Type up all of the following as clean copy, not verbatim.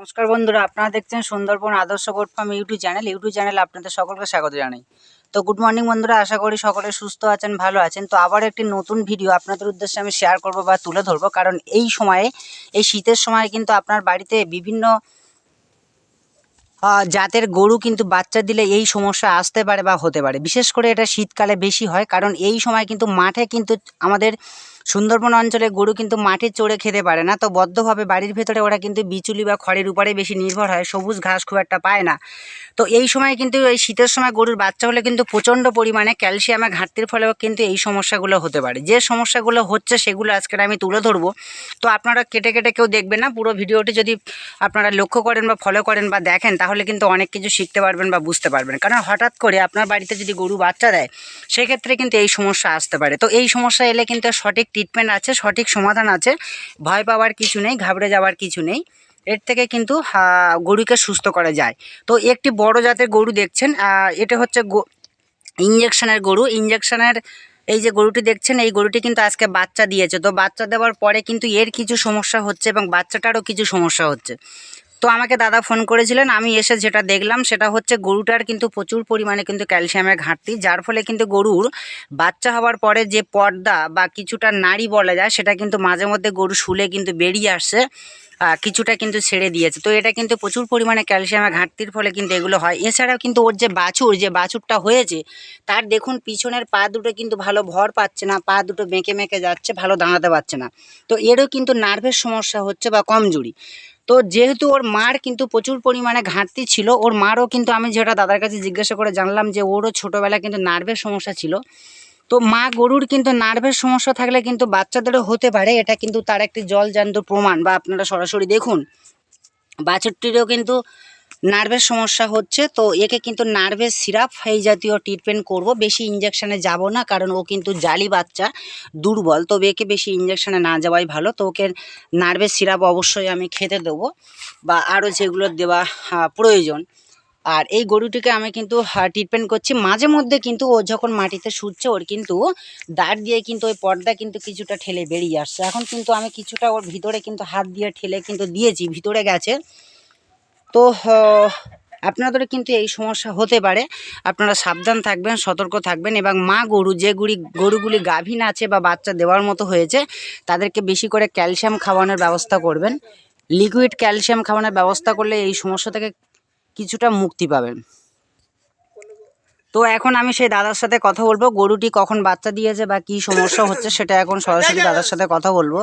নমস্কার বন্ধুরা, আপনারা দেখছেন সুন্দরবন আদর্শ গোট ফার্ম ইউটিউব চ্যানেল আপনাদের সকলকে স্বাগত জানাই। তো গুড মর্নিং বন্ধুরা, আশা করি সকলে সুস্থ আছেন, ভালো আছেন। তো আবার একটি নতুন ভিডিও আপনাদের উদ্দেশ্যে আমি শেয়ার করব বা তুলে ধরবো, কারণ এই সময়ে, এই শীতের সময় কিন্তু আপনার বাড়িতে বিভিন্ন জাতের গরু কিন্তু বাচ্চা দিলে এই সমস্যা আসতে পারে বা হতে পারে। বিশেষ করে এটা শীতকালে বেশি হয়, কারণ এই সময় কিন্তু মাঠে কিন্তু আমাদের সুন্দরবন অঞ্চলে গরু কিন্তু মাঠে চড়ে খেতে পারে না। তো বদ্ধভাবে বাড়ির ভেতরে ওরা কিন্তু বিচুলি বা খড়ের উপরে বেশি নির্ভর হয়, সবুজ ঘাস খুব একটা পায় না। তো এই সময় কিন্তু, এই শীতের সময় গরুর বাচ্চা হলে কিন্তু প্রচণ্ড পরিমাণে ক্যালসিয়ামের ঘাটতির ফলেও কিন্তু এই সমস্যাগুলো হতে পারে। যে সমস্যাগুলো হচ্ছে সেগুলো আজকের আমি তুলে ধরবো। তো আপনারা কেটে কেটে কেউ দেখবেন না, পুরো ভিডিওটি যদি আপনারা লক্ষ্য করেন বা ফলো করেন বা দেখেন, তাহলে কিন্তু অনেক কিছু শিখতে পারবেন বা বুঝতে পারবেন। কারণ হঠাৎ করে আপনার বাড়িতে যদি গরু বাচ্চা দেয়, সেক্ষেত্রে কিন্তু এই সমস্যা আসতে পারে। তো এই সমস্যা এলে কিন্তু সঠিক ট্রিটমেন্ট আছে, সঠিক সমাধান আছে। ভয় পাওয়ার কিছু নেই, ঘাবড়ে যাওয়ার কিছু নেই। এর থেকে কিন্তু গরুকে সুস্থ করা যায়। তো একটি বড় জাতের গরু দেখছেন, এটা হচ্ছে ইঞ্জেকশনের গরু। ইঞ্জেকশনের এই যে গরুটি দেখছেন, এই গরুটি কিন্তু আজকে বাচ্চা দিয়েছে। তো বাচ্চা দেওয়ার পরে কিন্তু এর কিছু সমস্যা হচ্ছে এবং বাচ্চাটারও কিছু সমস্যা হচ্ছে। তো আমাকে দাদা ফোন করেছিলেন, আমি এসে যেটা দেখলাম সেটা হচ্ছে গরুটার কিন্তু প্রচুর পরিমাণে কিন্তু ক্যালসিয়ামের ঘাটতি, যার ফলে কিন্তু গরুর বাচ্চা হওয়ার পরে যে পর্দা বা কিছুটা নাড়ি বলা যায়, সেটা কিন্তু মাঝে মধ্যে গরু শুলে কিন্তু বেরিয়ে আসছে, কিছুটা কিন্তু ছেড়ে দিয়েছে। তো এটা কিন্তু প্রচুর পরিমাণে ক্যালসিয়ামের ঘাটতির ফলে কিন্তু এগুলো হয়। এছাড়াও কিন্তু ওর যে বাছুরটা হয়েছে, তার দেখুন পিছনের পা দুটো কিন্তু ভালো ভর পাচ্ছে না, পা দুটো বেঁকে মেঁকে যাচ্ছে, ভালো দাঁড়াতে পারছে না। তো এরও কিন্তু নার্ভের সমস্যা হচ্ছে বা কমজোরি। তো যেহেতু ওর মার কিন্তু প্রচুর পরিমাণে ঘাটতি ছিল, ওর মারও কিন্তু, আমি যেটা দাদার কাছে জিজ্ঞাসা করে জানলাম যে ওরও ছোটোবেলায় কিন্তু নার্ভের সমস্যা ছিল। তো মা গরুর কিন্তু নার্ভের সমস্যা থাকলে কিন্তু বাচ্চাদেরও হতে পারে, এটা কিন্তু তার একটি জলজ্যান্ত প্রমাণ। বা আপনারা সরাসরি দেখুন, বাছুরটিরও কিন্তু নার্ভের সমস্যা হচ্ছে। তো একে কিন্তু নার্ভের সিরাপ এই জাতীয় ট্রিটমেন্ট করব, বেশি ইঞ্জেকশানে যাব না, কারণ ও কিন্তু জালি বাচ্চা, দুর্বল। তবে একে বেশি ইঞ্জেকশানে না যাওয়াই ভালো। তো ওকে নার্ভের সিরাপ অবশ্যই আমি খেতে দেবো, বা আরও যেগুলো দেওয়া প্রয়োজন। আর এই গরুটিকে আমি কিন্তু ট্রিটমেন্ট করছি। মাঝে মধ্যে কিন্তু ও যখন মাটিতে শুচ্ছে, ওর কিন্তু দাঁড় দিয়ে কিন্তু ওই পর্দা কিন্তু কিছুটা ঠেলে বেরিয়ে আসছে। এখন কিন্তু আমি কিছুটা ওর ভিতরে কিন্তু হাত দিয়ে ঠেলে কিন্তু দিয়েছি, ভিতরে গেছে। তো আপনাদের কিন্তু এই সমস্যা হতে পারে, আপনারা সাবধান থাকবেন, সতর্ক থাকবেন। এবং মা গরু, যে গরুগুলি গাভীন আছে বা বাচ্চা দেওয়ার মতো হয়েছে, তাদেরকে বেশি করে ক্যালসিয়াম খাওয়ানোর ব্যবস্থা করবেন। লিকুইড ক্যালসিয়াম খাওয়ানোর ব্যবস্থা করলে এই সমস্যা থেকে কিছুটা মুক্তি পাবেন। তো এখন আমি সেই দাদার সাথে কথা বলবো, গরুটি কখন বাচ্চা দিয়েছে বা কী সমস্যা হচ্ছে সেটা এখন সরাসরি দাদার সাথে কথা বলবো।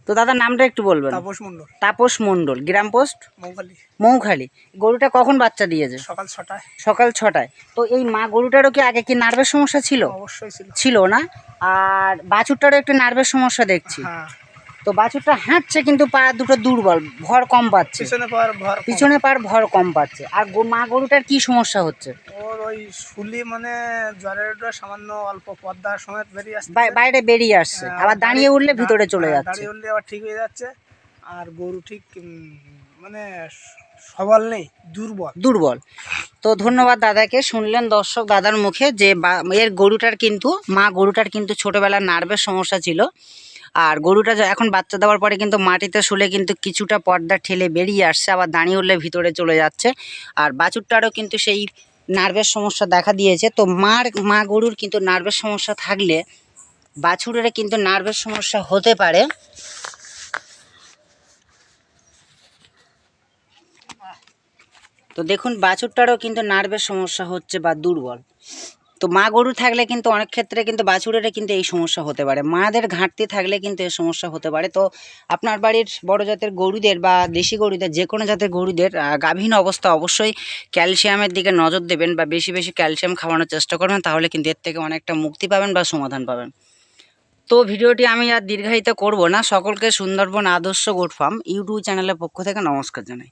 তো দাদার নামটা একটু বলবেন। তাপস মণ্ডল। তাপস মণ্ডল, গ্রাম পোস্ট মৌখালি। মৌখালি। গরুটা কখন বাচ্চা দিয়েছে? সকাল 6টায়। সকাল 6টায়। তো এই মা গরুটারও কি আগে কি নার্ভের সমস্যা ছিল? অবশ্যই ছিল। ছিল না? আর বাছুরটারও একটু নার্ভের সমস্যা দেখছি। হ্যাঁ। তো বাছুরটা হাঁটছে কিন্তু পা দুটো দুর্বল, ভর কম পাচ্ছে, পিছনে পার ভর কম পাচ্ছে। আর মা গরুটার কি সমস্যা হচ্ছে? ওর ওই শুলি, মানে জ্বরের সামান্য অল্প পর্দার সমেত বেরিয়ে আসছে, বাইরে বেরিয়ে আসছে, আবার দাঁড়িয়ে উঠলে ভিতরে চলে যাচ্ছে, দাঁড়িয়ে উঠলে আবার ঠিক হয়ে যাচ্ছে। আর গরু ঠিক মানে সবল নেই, দুর্বল। তো ধন্যবাদ দাদাকে। শুনলেন দর্শক দাদার মুখে যে এর গরুটার কিন্তু, মা গরুটার কিন্তু ছোটোবেলার নার্ভের সমস্যা ছিল। আর গরুটা এখন বাচ্চা দেওয়ার পরে কিন্তু মাটিতে শুলে কিন্তু কিছুটা পর্দা ঠেলে বেরিয়ে আসছে, আবার দাঁড়িয়ে উঠলে ভিতরে চলে যাচ্ছে। আর বাছুরটারও কিন্তু সেই নার্ভের সমস্যা দেখা দিয়েছে। তো মা গরুর কিন্তু নার্ভের সমস্যা থাকলে বাছুরের কিন্তু নার্ভের সমস্যা হতে পারে। তো দেখুন, বাছুরটারও কিন্তু নার্ভের সমস্যা হচ্ছে বা দুর্বল। তো মা গরু থাকলে কিন্তু অনেক ক্ষেত্রে কিন্তু বাছুরেরও কিন্তু এই সমস্যা হতে পারে, মাদের ঘাটতি থাকলে কিন্তু এই সমস্যা হতে পারে। তো আপনার বাড়ির বড় জাতের গরুদের বা দেশি গরুদের, যে কোনো জাতের গরুদের গাভীন অবস্থা অবশ্যই ক্যালসিয়ামের দিকে নজর দেবেন বা বেশি বেশি ক্যালসিয়াম খাওয়ানোর চেষ্টা করবেন, তাহলে কিন্তু এর থেকে অনেকটা মুক্তি পাবেন বা সমাধান পাবেন। তো ভিডিওটি আমি আর দীর্ঘায়িত করব না, সকলকে সুন্দরবন আদর্শ গোট ফার্ম ইউটিউব চ্যানেলের পক্ষ থেকে নমস্কার জানাই।